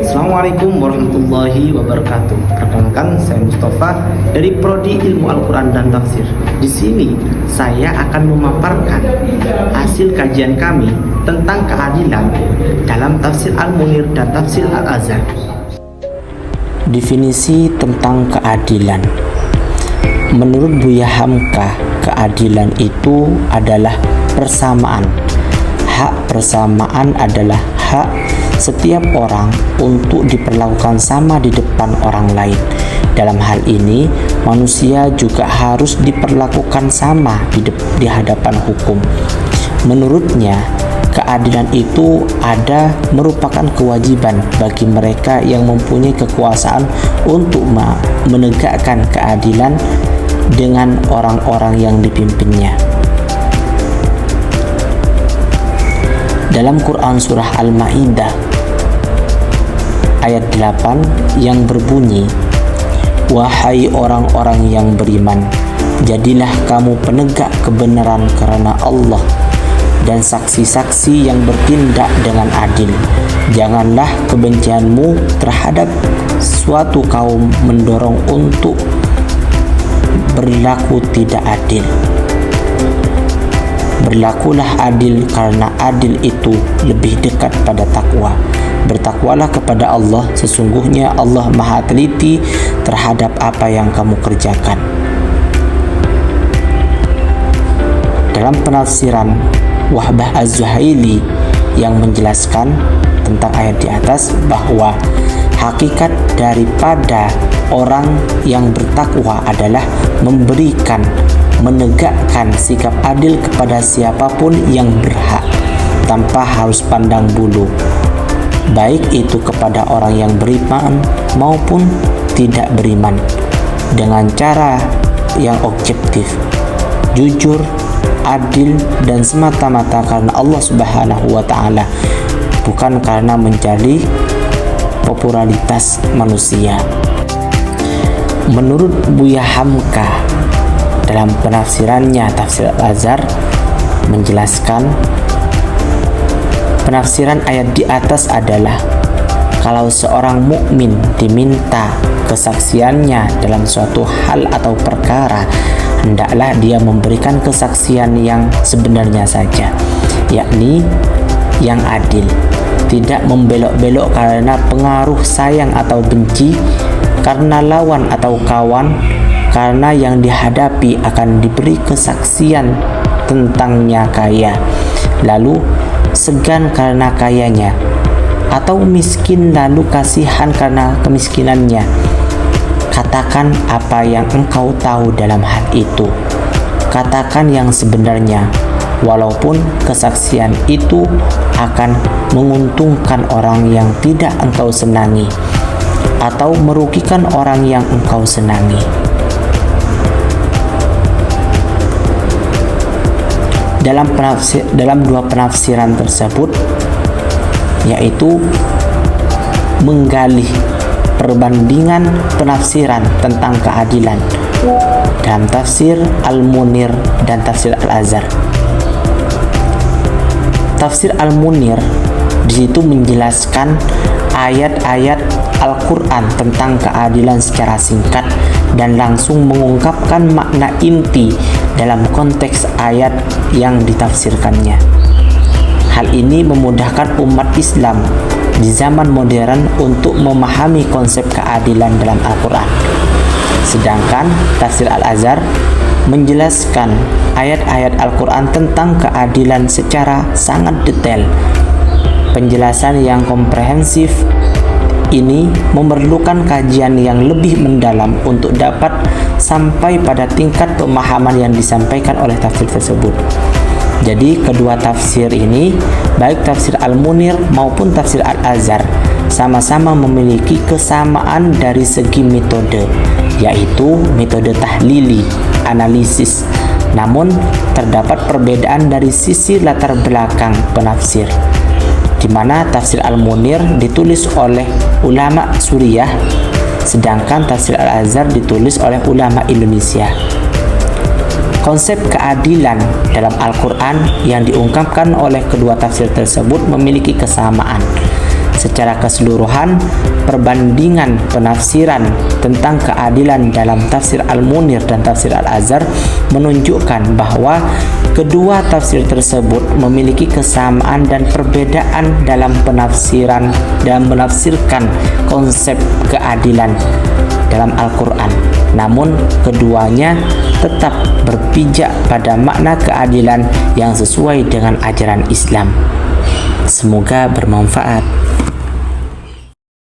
Assalamualaikum warahmatullahi wabarakatuh. Perkenalkan, saya Mustafa dari Prodi Ilmu Al-Quran dan Tafsir. Di sini saya akan memaparkan hasil kajian kami tentang keadilan dalam Tafsir Al-Munir dan Tafsir Al-Azhar. Definisi tentang keadilan. Menurut Buya Hamka, keadilan itu adalah persamaan. Hak persamaan adalah hak setiap orang untuk diperlakukan sama di depan orang lain. Dalam hal ini, manusia juga harus diperlakukan sama di hadapan hukum. Menurutnya, keadilan itu merupakan kewajiban bagi mereka yang mempunyai kekuasaan untuk menegakkan keadilan dengan orang-orang yang dipimpinnya. Dalam Quran Surah Al-Ma'idah ayat 8 yang berbunyi, "Wahai orang-orang yang beriman, jadilah kamu penegak kebenaran karena Allah dan saksi-saksi yang bertindak dengan adil. Janganlah kebencianmu terhadap suatu kaum mendorong untuk berlaku tidak adil. Berlakulah adil karena adil itu lebih dekat pada takwa. Bertakwalah kepada Allah, sesungguhnya Allah Maha teliti terhadap apa yang kamu kerjakan." Dalam penafsiran Wahbah Az-Zuhaili yang menjelaskan tentang ayat di atas bahwa hakikat daripada orang yang bertakwa adalah menegakkan sikap adil kepada siapapun yang berhak tanpa harus pandang bulu, baik itu kepada orang yang beriman maupun tidak beriman, dengan cara yang objektif, jujur, adil, dan semata-mata karena Allah Subhanahu wa Ta'ala, bukan karena mencari popularitas manusia. Menurut Buya Hamka, dalam penafsirannya Tafsir Al-Azhar menjelaskan penafsiran ayat di atas adalah kalau seorang mukmin diminta kesaksiannya dalam suatu hal atau perkara, hendaklah dia memberikan kesaksian yang sebenarnya saja, yakni yang adil, tidak membelok-belok karena pengaruh sayang atau benci, karena lawan atau kawan, karena yang dihadapi akan diberi kesaksian tentangnya kaya, lalu segan karena kayanya, atau miskin lalu kasihan karena kemiskinannya. Katakan apa yang engkau tahu dalam hal itu. Katakan yang sebenarnya, walaupun kesaksian itu akan menguntungkan orang yang tidak engkau senangi atau merugikan orang yang engkau senangi. Dalam dua penafsiran tersebut, yaitu menggali perbandingan penafsiran tentang keadilan dalam Tafsir Al-Munir dan Tafsir Al-Azhar. Tafsir Al-Munir di situ menjelaskan ayat-ayat Al-Quran tentang keadilan secara singkat dan langsung mengungkapkan makna inti dalam konteks ayat yang ditafsirkannya. Hal ini memudahkan umat Islam di zaman modern untuk memahami konsep keadilan dalam Al-Quran. Sedangkan Tafsir Al-Azhar menjelaskan ayat-ayat Al-Quran tentang keadilan secara sangat detail. Penjelasan yang komprehensif ini memerlukan kajian yang lebih mendalam untuk dapat sampai pada tingkat pemahaman yang disampaikan oleh tafsir tersebut. Jadi kedua tafsir ini, baik Tafsir Al-Munir maupun Tafsir Al-Azhar, sama-sama memiliki kesamaan dari segi metode, yaitu metode tahlili, analisis. Namun terdapat perbedaan dari sisi latar belakang penafsir, di mana Tafsir Al-Munir ditulis oleh ulama Suriah, sedangkan Tafsir Al-Azhar ditulis oleh ulama Indonesia. Konsep keadilan dalam Al-Quran yang diungkapkan oleh kedua tafsir tersebut memiliki kesamaan. Secara keseluruhan, perbandingan penafsiran tentang keadilan dalam tafsir Al-Munir dan tafsir Al-Azhar menunjukkan bahwa kedua tafsir tersebut memiliki kesamaan dan perbedaan dalam penafsiran dan menafsirkan konsep keadilan dalam Al-Quran. Namun keduanya tetap berpijak pada makna keadilan yang sesuai dengan ajaran Islam. Semoga bermanfaat.